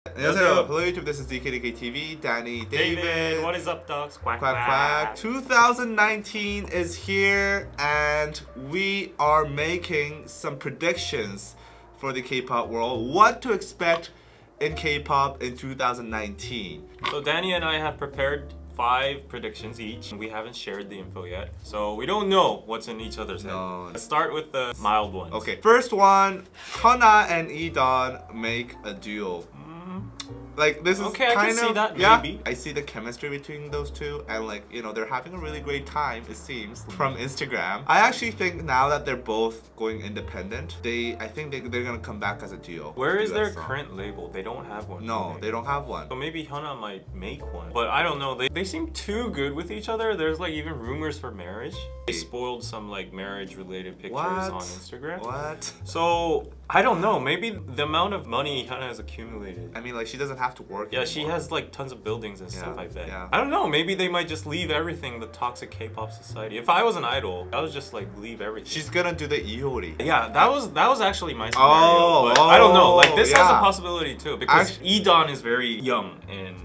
안녕하세요. Hello YouTube, this is DKDKTV, Danny, David. What is up, dogs? Quack, Quack, quack. 2019 is here and we are making some predictions for the K-pop world. What to expect in K-pop in 2019. So Danny and I have prepared 5 predictions each. We haven't shared the info yet, so we don't know what's in each other's head. Let's start with the mild ones. Okay, first one, Hana and E'Dawn make a duo. Like this is okay, kind I can of, see that, yeah, maybe. I see the chemistry between those two, and like, you know, they're having a really great time, it seems, from Instagram. I actually think now that they're both going independent, I think they're gonna come back as a duo. Where is their current label? They don't have one. No, they don't have one. So maybe Hana might make one, but I don't know. They seem too good with each other. There's like even rumors for marriage. They spoiled some like marriage related pictures on Instagram. What? So I don't know. Maybe the amount of money Hana has accumulated. I mean, like, she doesn't have to work Yeah, anymore. she has like tons of buildings and stuff, I bet. Yeah. I don't know, maybe they might just leave everything, the toxic K-pop society. If I was an idol, I would just like leave everything. She's gonna do the Iori. Yeah, that was actually my scenario. But I don't know, like this has a possibility too, because E'Dawn is very young and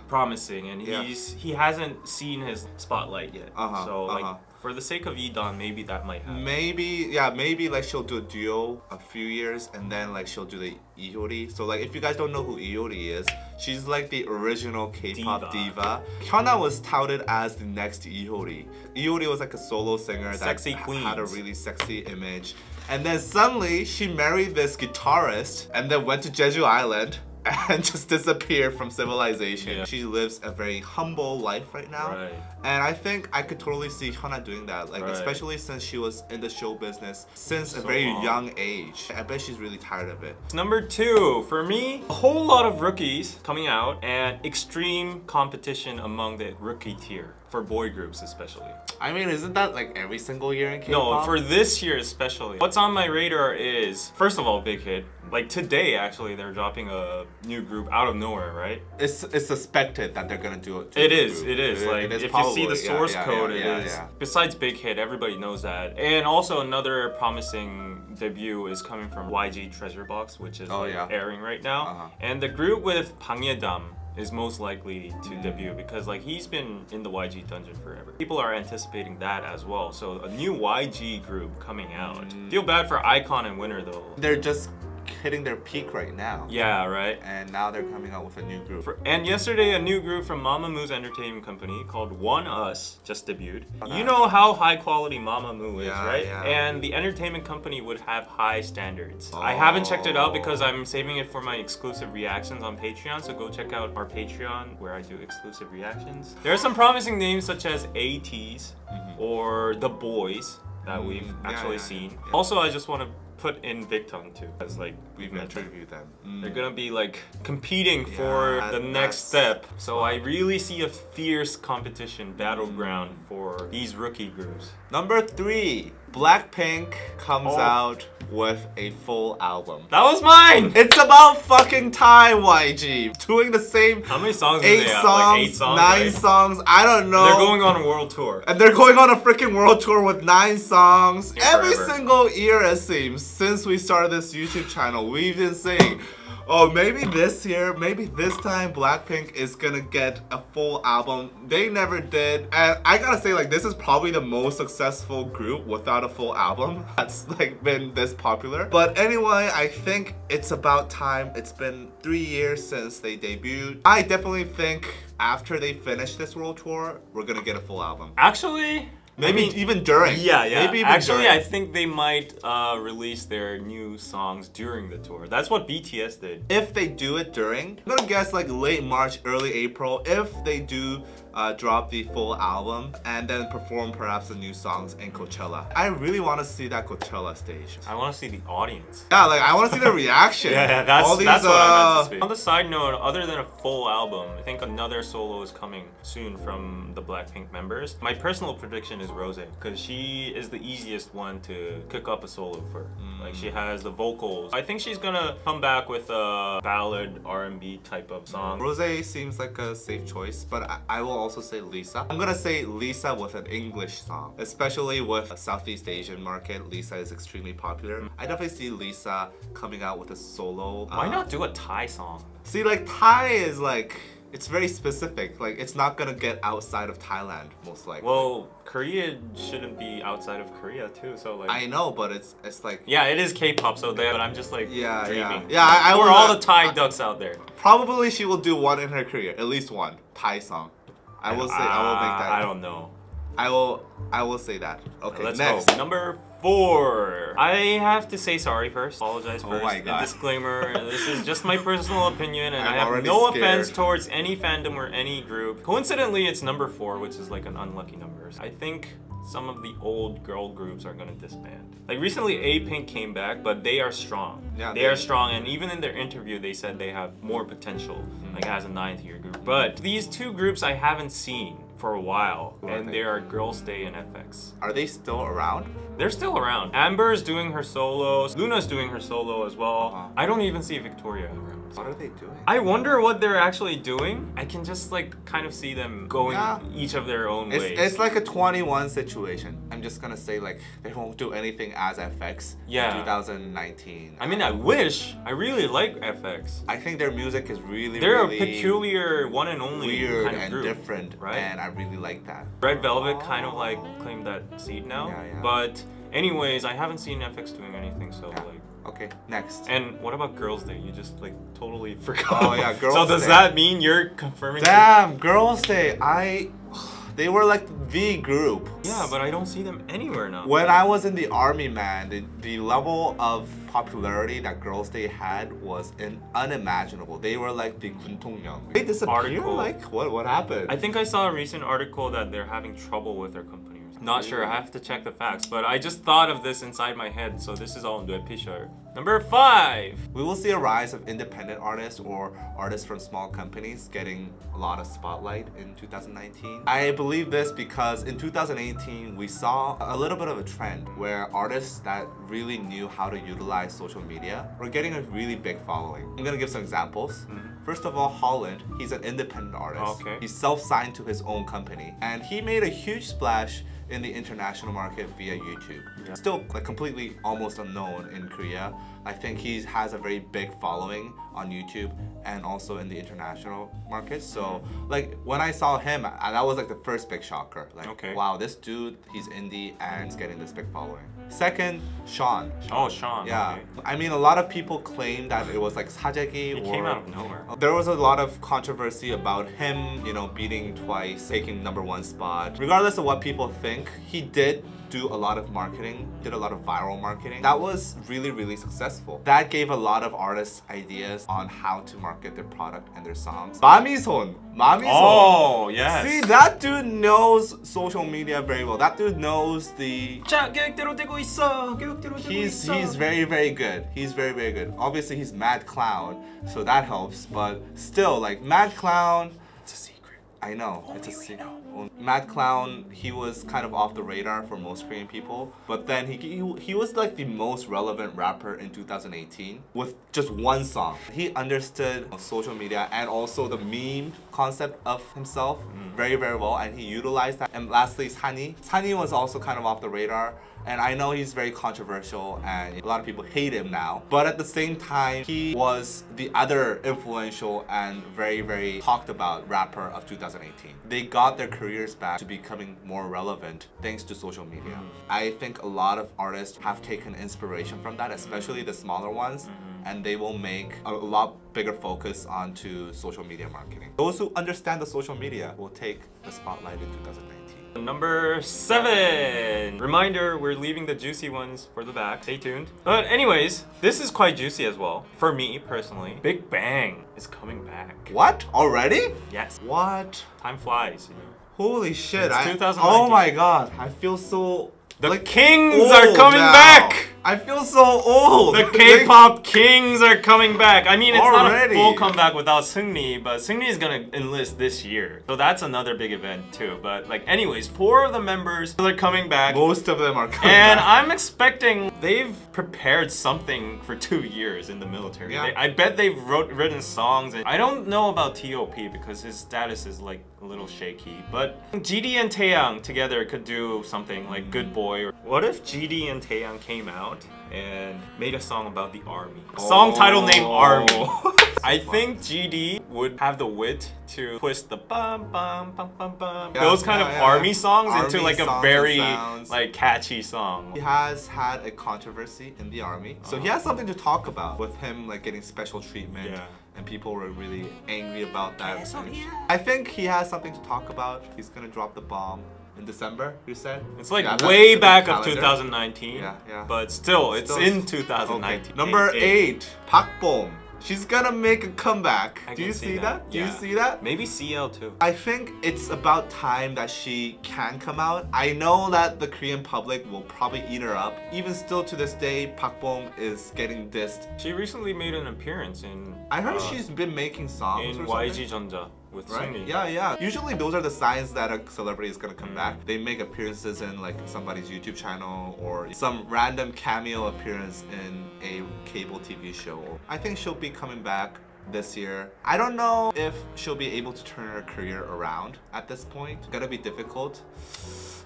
promising, and he hasn't seen his spotlight yet. So like, for the sake of E'Dawn, maybe that might happen. Maybe like she'll do a duo a few years and then like she'll do the Iori. So like, if you guys don't know who Iori is, she's like the original K-pop diva. Hyuna was touted as the next Iori. Iori was like a solo singer that had a really sexy image. And then suddenly she married this guitarist and then went to Jeju Island and just disappeared from civilization. Yeah. She lives a very humble life right now. And I think I could totally see Hyuna doing that, like especially since she was in the show business since a very young age. I bet she's really tired of it. Number 2, for me, a whole lot of rookies coming out and extreme competition among the rookie tier. For boy groups especially. I mean, isn't that like every single year in K-pop? No, for this year especially. What's on my radar is, first of all, big hit. Like today, actually, they're dropping a new group out of nowhere, right? It's suspected that they're gonna do it. It is. Like, if you see the source code, it is. Besides big hit, everybody knows that. And also another promising debut is coming from YG Treasure Box, which is airing right now. And the group with Bang Ye-dam is most likely to debut because like he's been in the YG dungeon forever. People are anticipating that as well. So a new YG group coming out. Feel bad for iKON and Winner though. They're just hitting their peak right now. Yeah, right. And now they're coming out with a new group. And yesterday, a new group from Mamamoo's entertainment company called One Us just debuted. You know how high quality Mamamoo is, right? And the entertainment company would have high standards. I haven't checked it out because I'm saving it for my exclusive reactions on Patreon, so go check out our Patreon where I do exclusive reactions. There are some promising names such as ATEEZ or The Boys that we've actually seen. Also, I just want to put in Big Tongue too, as like we've interviewed them. They're gonna be like competing for the next step. So I really see a fierce competition battleground for these rookie groups. Number 3, Blackpink comes out with a full album. That was mine! It's about fucking time, YG. Doing the same. How many songs 8 songs, like 8 songs, 9 songs, I don't know. They're going on a world tour. And they're going on a freaking world tour with 9 songs. Every single year, it seems, since we started this YouTube channel, we've been saying, oh, maybe this year, maybe this time Blackpink is gonna get a full album. They never did. And I gotta say, like, this is probably the most successful group without a full album that's like been this popular. But anyway, I think it's about time. It's been 3 years since they debuted. I definitely think after they finish this world tour, we're gonna get a full album. Actually, maybe even during. Maybe even actually, during. I think they might release their new songs during the tour. That's what BTS did. If they do it during, I'm gonna guess like late March, early April, if they do drop the full album and then perform perhaps the new songs in Coachella. I really want to see that Coachella stage. I want to see the audience. Yeah, like I want to see the reaction. That's what I meant to say. On the side note, other than a full album, I think another solo is coming soon from the Blackpink members. My personal prediction is Rose, because she is the easiest one to cook up a solo for. Like, she has the vocals. I think she's gonna come back with a ballad R&B type of song. Rose seems like a safe choice, but I will also say Lisa. I'm gonna say Lisa with an English song, especially with a Southeast Asian market. Lisa is extremely popular. I definitely see Lisa coming out with a solo. Why not do a Thai song? See, like Thai is like, it's very specific. Like, it's not gonna get outside of Thailand, most likely. Well, Korea shouldn't be outside of Korea too, so like... I know, but it's like... Yeah, it is K-pop, so but I'm just like dreaming. Yeah, I for all the Thai ducks out there. Probably she will do one in her career, at least one Thai song. I will make that. I don't know. I will say that. Okay, let's next. go. Number 4. I have to say sorry first. Apologize first. Oh my God. A disclaimer. This is just my personal opinion, and I have already no scared. offense towards any fandom or any group. Coincidentally, it's number 4, which is like an unlucky number. I think some of the old girl groups are gonna disband. Like recently, A-Pink came back, but they are strong. Yeah, they are strong, and even in their interview, they said they have more potential, like as a 9th year group. But these two groups I haven't seen for a while, and they are Girls' Day and FX. Are they still around? They're still around. Amber's doing her solos. Luna's doing her solo as well. I don't even see Victoria around. What are they doing? I wonder what they're actually doing. I can just like kind of see them going each of their own ways. It's like a 21 situation. I'm just gonna say like they won't do anything as FX in 2019. I mean, I wish. I really like FX. I think their music is really a peculiar, one and only weird kind of and group, different, right? And I really like that. Red Velvet kind of like claimed that seat now. But anyways, I haven't seen FX doing anything, so like. Okay, next. And what about Girls' Day? You just like totally forgot. Oh yeah, Girls' Day. So does that mean you're confirming? Damn, Girls' Day. They were like the group. Yeah, but I don't see them anywhere now. When I was in the army, man, the level of popularity that Girls' Day had was unimaginable. They were like the 군통령. They disappeared? Like, what happened? I think I saw a recent article that they're having trouble with their company. Not sure, I have to check the facts, but I just thought of this inside my head, so this is all Picture. Number 5! We will see a rise of independent artists or artists from small companies getting a lot of spotlight in 2019. I believe this because in 2018, we saw a little bit of a trend where artists that really knew how to utilize social media were getting a really big following. I'm gonna give some examples. First of all, Holland, he's an independent artist. Okay. He's self-signed to his own company, and he made a huge splash in the international market via YouTube. Still like completely almost unknown in Korea. I think he has a very big following on YouTube and also in the international market. So like when I saw him, that was like the first big shocker. Like, wow, this dude, he's indie and he's getting this big following. Second, Sean. Oh, Sean. Yeah. Okay. I mean, a lot of people claim that it was like sajegi. He came out of nowhere. There was a lot of controversy about him, you know, beating twice, taking #1 spot. Regardless of what people think, he did do a lot of marketing, did a lot of viral marketing. That was really, really successful. That gave a lot of artists ideas on how to market their product and their songs. Mamison. Oh, yes. See, that dude knows social media very well. That dude knows the... He's very, very good. He's very, very good. Obviously, he's Mad Clown, so that helps. But still, like, Mad Clown... It's a secret. I know. It's a secret. Mad Clown, he was kind of off the radar for most Korean people, but then he was like the most relevant rapper in 2018 with just one song. He understood social media and also the meme concept of himself very, very well, and he utilized that. And lastly, Sunny. Sunny was also kind of off the radar. And I know he's very controversial and a lot of people hate him now. But at the same time, he was the other influential and very, very talked about rapper of 2018. They got their careers back to becoming more relevant thanks to social media. I think a lot of artists have taken inspiration from that, especially the smaller ones. And they will make a lot bigger focus onto social media marketing. Those who understand the social media will take the spotlight in 2019. Number 7! Reminder, we're leaving the juicy ones for the back. Stay tuned. But anyways, this is quite juicy as well. For me, personally. Big Bang is coming back. What? Already? Yes. What? Time flies, you know. Holy shit. It's 2019. Oh my god. I feel so... The Kings are coming back! I feel so old! The K-pop Kings are coming back! I mean, it's already not a full comeback without Seungri, but Seungri is gonna enlist this year. So that's another big event too. But like anyways, 4 of the members are coming back. Most of them are coming and back. I'm expecting they've prepared something for 2 years in the military. Yeah. I bet they've written songs. And I don't know about T.O.P. because his status is like a little shaky. But GD and Taeyang together could do something like Good Boy or What if GD and Taeyang came out and made a song about the army? A song title named Army. I think GD would have the wit to twist the bum bum bum bum bum. Those kind of army songs into like a very like catchy song. He has had a controversy in the army, so he has something to talk about with him like getting special treatment. Yeah. And people were really angry about that. I think he has something to talk about. He's gonna drop the bomb in December, you said? It's like way back of 2019. Yeah. But still, it's in 2019. Okay. Number 8, Park Bom. She's gonna make a comeback. Do you see that? Do you see that? Maybe CL too. I think it's about time that she can come out. I know that the Korean public will probably eat her up. Even still to this day, Park Bom is getting dissed. She recently made an appearance in... I heard she's been making songs in YG Jeonja. With Sunny. Yeah. Usually those are the signs that a celebrity is gonna come back. They make appearances in like somebody's YouTube channel or some random cameo appearance in a cable TV show. I think she'll be coming back this year. I don't know if she'll be able to turn her career around at this point. It's gonna be difficult.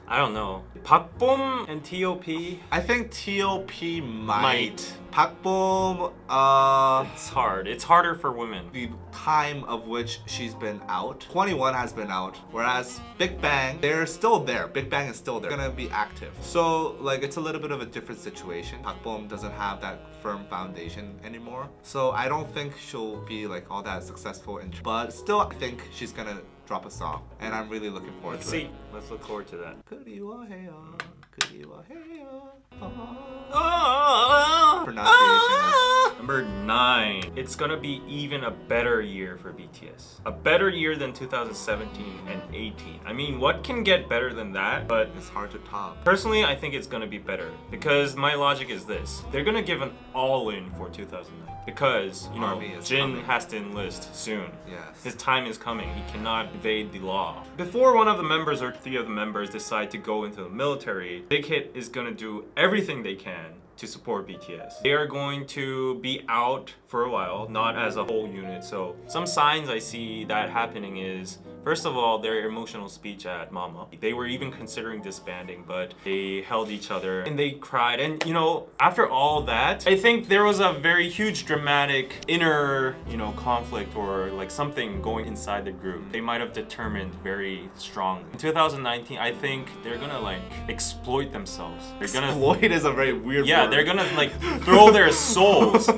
I don't know. Park Bom and T.O.P. I think T.O.P. might. Park Bom, it's hard. It's harder for women. The time of which she's been out. 21 has been out. Whereas Big Bang, they're still there. Big Bang is still there. They're gonna be active. So like it's a little bit of a different situation. Park Bom doesn't have that firm foundation anymore. So I don't think she'll be like all that successful. But still, I think she's gonna drop a song, and I'm really looking forward to it. Let's look forward to that. Pronunciation. Number 9. It's gonna be even a better year for BTS. A better year than 2017 and 18. I mean, what can get better than that? But it's hard to top. Personally, I think it's gonna be better because my logic is this: they're gonna give an all-in for 2009 because you know Jin has to enlist soon. Yes. His time is coming. He cannot evade the law. Before one of the members or 3 of the members decide to go into the military, Big Hit is gonna do everything they can to support BTS. They are going to be out for a while, not as a whole unit. So some signs I see that happening is, first of all, their emotional speech at Mama. They were even considering disbanding, but they held each other and they cried. And you know, after all that, I think there was a very huge dramatic inner, you know, conflict or like something going inside the group. They might have determined very strongly. In 2019, I think they're gonna like exploit themselves. They're gonna exploit is a very weird word. They're gonna like throw their souls.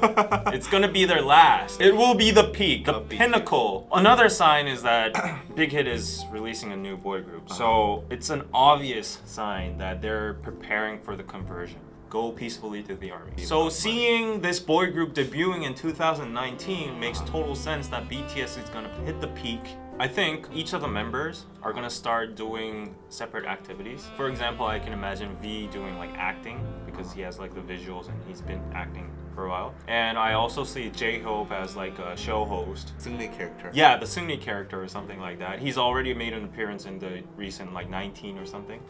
It's gonna be their last. It will be the peak, the pinnacle. Another sign is that Big Hit is releasing a new boy group. So it's an obvious sign that they're preparing for the conversion. Go peacefully to the army. So seeing this boy group debuting in 2019 makes total sense that BTS is gonna hit the peak. I think each of the members are gonna start doing separate activities. For example, I can imagine V doing like acting because he has like the visuals and he's been acting for a while. And I also see J-Hope as like a show host. Seungri character. Yeah, the Seungri character or something like that. He's already made an appearance in the recent like 19 or something.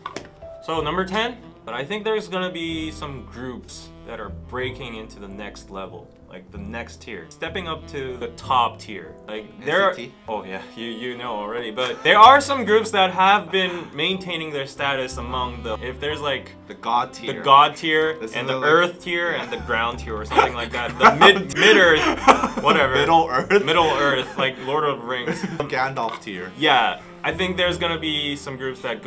So number 10, but I think there's gonna be some groups that are breaking into the next level, like the next tier, stepping up to the top tier. Like there are, oh yeah, you know already, but there are some groups that have been maintaining their status among the, if there's like the God tier, and the Earth tier and the Ground tier or something like that, the mid Earth, whatever, Middle Earth, like Lord of the Rings, Gandalf tier. Yeah. I think there's gonna be some groups that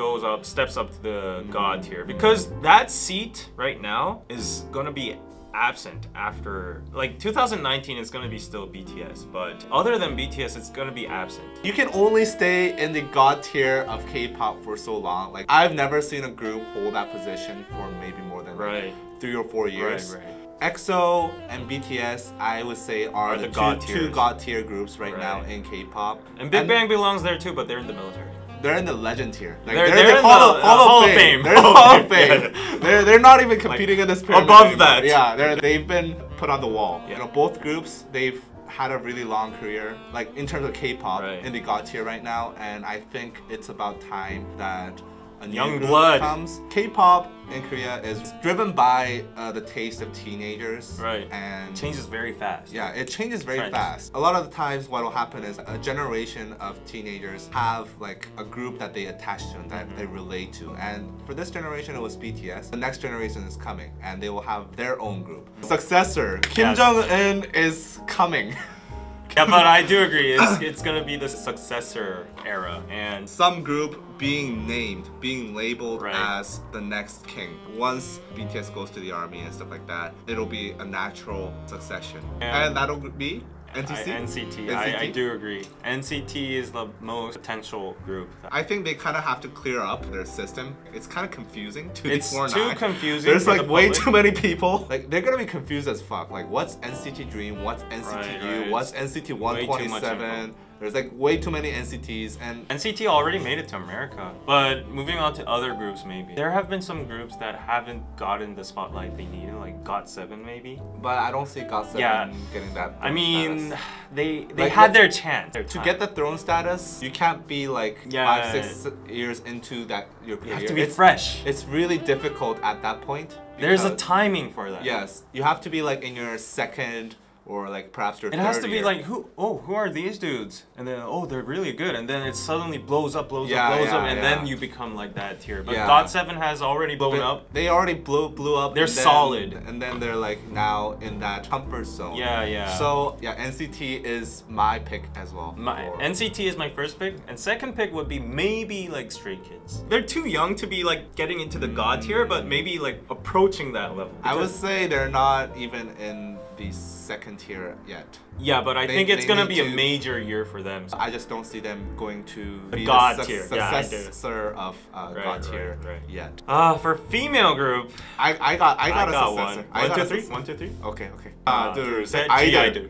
steps up to the God tier because that seat right now is gonna be absent after like 2019 is gonna be still BTS, but other than BTS it's gonna be absent. You can only stay in the God tier of K-pop for so long. Like I've never seen a group hold that position for maybe more than like 3 or 4 years. Right. EXO and BTS, I would say, are the two God tier groups right now in K-pop. And Big Bang belongs there too, but they're in the military. They're in the legend tier. Like, they're in the Hall of Fame. They're in the Hall of Fame. They're not even competing in this pyramid above anymore. that. Yeah, they've been put on the wall. You know, both groups, they've had a really long career, like in terms of K-pop, in the God tier right now, and I think it's about time that a new young group blood comes. K-pop in Korea is driven by the taste of teenagers. Right. And it changes very fast. Yeah, it changes very fast. A lot of the times what will happen is a generation of teenagers have like a group that they attach to and that they relate to. And for this generation it was BTS. The next generation is coming and they will have their own group. Successor, Kim Jong-un is coming. Yeah, but I do agree. It's gonna be the successor era, and some group being named, being labeled as the next king. Once BTS goes to the army and stuff like that, it'll be a natural succession, and that'll be NCT. I do agree. NCT is the most potential group. I think they kind of have to clear up their system. It's kind of confusing. It's too confusing. There's like way too many people. Like they're gonna be confused as fuck. Like what's NCT Dream? What's NCT U? What's NCT 127? There's like way too many NCTs, and NCT already made it to America. But moving on to other groups, maybe there have been some groups that haven't gotten the spotlight they needed, like GOT7 maybe. But I don't see GOT7 getting that. I mean, status. they like, had their chance. To get the throne status, you can't be like 5-6 years into that your career. You have to be fresh. It's really difficult at that point. There's a timing for that. Yes, you have to be like in your second. Or like perhaps your It has to be like, who are these dudes? And then, oh, they're really good. And then it suddenly blows up, and then you become like that tier. But GOT7 has already blown up. They already blew up. They're solid. And then they're like now in that comfort zone. Yeah. So yeah, NCT is my pick as well. NCT is my first pick. And second pick would be maybe like Stray Kids. They're too young to be like getting into the God tier, but maybe like approaching that level. I would say they're not even in the second tier yet. Yeah, but I think it's gonna be a major year for them. I just don't see them going to be God the tier. successor of God tier yet. For female group, I got a successor. 1, 2, 3. 1, 2, 3. Okay. 둘, 셋. idol.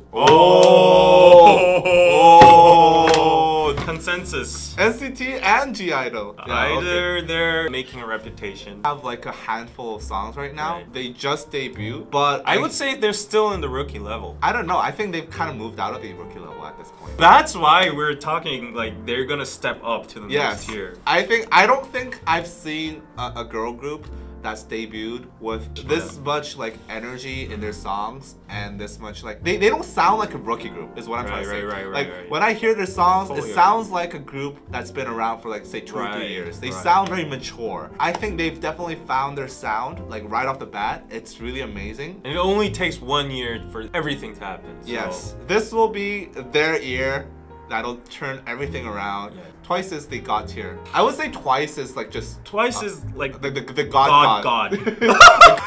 Oh, consensus. NCT and G-idol. Either they're making a reputation. Have like a handful of songs right now. They just debuted, but I would say they're still in the rookie level. I don't know. I think they've kind of moved out of the rookie level at this point. That's why we're talking like they're gonna step up to the next tier. I don't think I've seen a girl group that's debuted with this much like energy in their songs and this much like they don't sound like a rookie group is what I'm trying to say. Like when I hear their songs, it sounds like a group that's been around for like say 2 or 3 years. They sound very mature. I think they've definitely found their sound like right off the bat. It's really amazing. And it only takes 1 year for everything to happen. So. Yes, this will be their year. That'll turn everything around. Twice is the God tier. I would say Twice is like just Twice is like the God.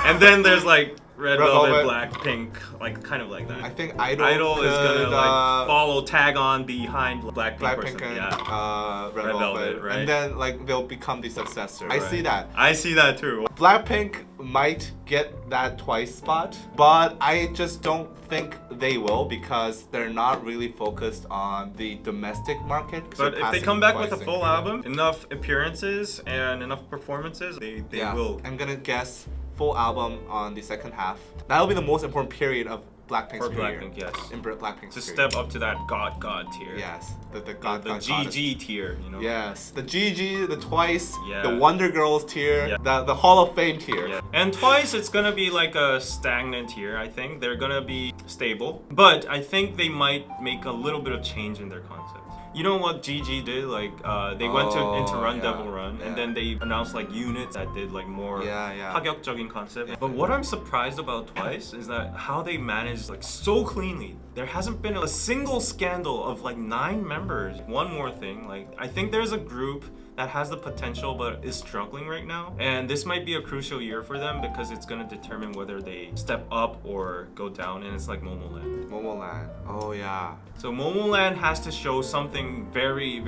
And then there's like Red Velvet, Blackpink, like kind of like that. I think Idol is gonna like tag on behind Blackpink and Red Velvet, right? And then like they'll become the successor. I see that. I see that too. Blackpink might get that Twice spot, but I just don't think they will because they're not really focused on the domestic market. But if they come back with a full album, enough appearances and enough performances, they will. I'm gonna guess full album on the second half. That'll be the most important period of Blackpink's career. Blackpink, yes. In Blackpink's to step up to that God tier. Yes, the GG tier, you know. Yes, the GG, the Twice, the Wonder Girls tier, the Hall of Fame tier. Yeah. And Twice, it's gonna be like a stagnant tier. I think they're gonna be stable, but I think they might make a little bit of change in their concept. You know what GG did? Like they went into Run Devil Run, and then they announced like units that did like more 파격적인 concept. But what I'm surprised about Twice is that how they managed like so cleanly. There hasn't been a single scandal of like 9 members. One more thing, like I think there's a group that has the potential but is struggling right now, and this might be a crucial year for them because it's gonna determine whether they step up or go down, and it's like Momoland. Momoland. Oh yeah. So Momoland has to show something very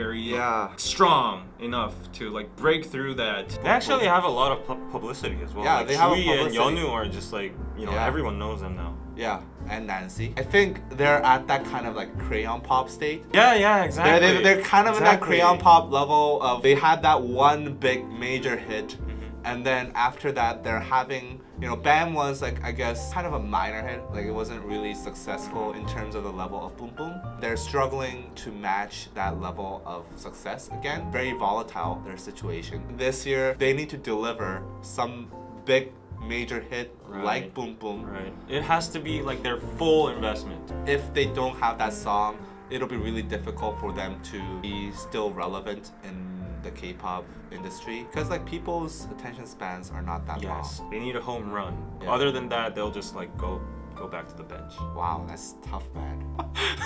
strong enough to like break through that. They actually have a lot of publicity as well. Yeah, like they have Shui and Yeonu are just like, you know, everyone knows them now. Yeah, and Nancy. I think they're at that kind of like crayon pop state. Yeah, exactly. They're kind of in that crayon pop level of they had that one big major hit, And then after that, they're having, you know, BAM was like, I guess, kind of a minor hit. Like it wasn't really successful in terms of the level of Boom Boom. They're struggling to match that level of success again. Very volatile, their situation. This year, they need to deliver some big major hit like Boom Boom. Right. It has to be like their full investment. If they don't have that song, it'll be really difficult for them to be still relevant in the K-pop industry, because like people's attention spans are not that long. They need a home run. Other than that, they'll just like go back to the bench. Wow, that's tough, man.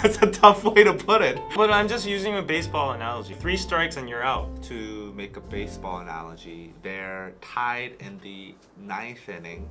That's a tough way to put it. But I'm just using a baseball analogy. 3 strikes and you're out. To make a baseball analogy, they're tied in the 9th inning,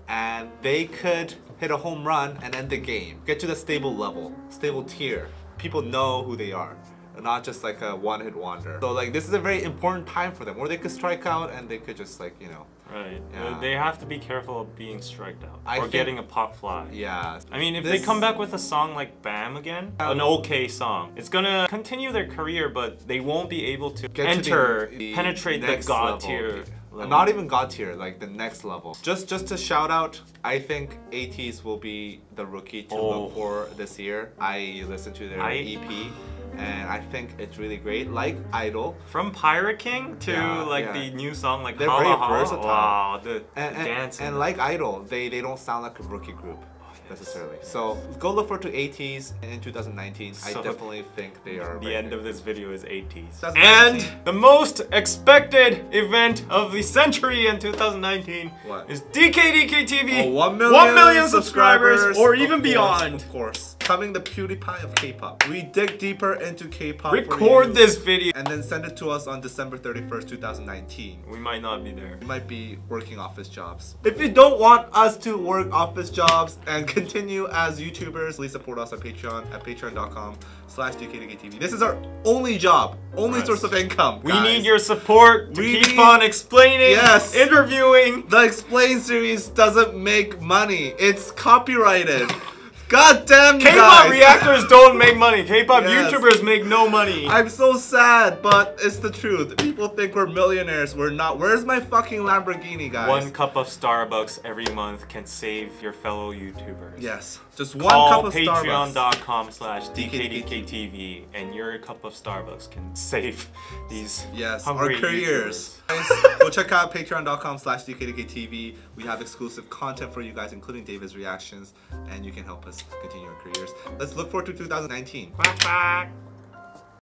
and they could hit a home run and end the game. Get to the stable level, stable tier. People know who they are. Not just like a one-hit wonder. So like this is a very important time for them, where they could strike out and they could just like, you know. Right. Yeah. They have to be careful of being striked out or getting a pop fly. Yeah. I mean, if they come back with a song like BAM again, an okay song, it's gonna continue their career, but they won't be able to penetrate the god tier. Not even god tier, like the next level. Just to shout out, I think ATEEZ will be the rookie to look for this year. I listened to their EP. And I think it's really great, like Idol. From Pirate King to the new song like they're very versatile. Wow, the dance. And like Idol, they don't sound like a rookie group necessarily. So go look forward to ATEEZ in 2019. I definitely think they are. The end of this video is ATEEZ. And the most expected event of the century in 2019 is DKDK TV. 1 million subscribers or even beyond. Of course. Becoming the PewDiePie of K-pop. We dig deeper into K-pop. Record this video and then send it to us on December 31st, 2019. We might not be there. We might be working office jobs. If you don't want us to work office jobs and continue as YouTubers, please support us on Patreon at patreon.com/DKDKTV. This is our only job, only source of income. We need your support to keep on explaining, interviewing. The Explain series doesn't make money. It's copyrighted. God damn you K-pop reactors don't make money. K-pop YouTubers make no money. I'm so sad, but it's the truth. People think we're millionaires. We're not. Where's my fucking Lamborghini, guys? 1 cup of Starbucks every month can save your fellow YouTubers. Yes. Just 1 cup of Starbucks. patreon.com/DKDKTV and your cup of Starbucks can save these hungry careers. Go check out patreon.com/DKDKTV. We have exclusive content for you guys, including David's reactions, and you can help us continue our careers. Let's look forward to 2019. Quack, quack.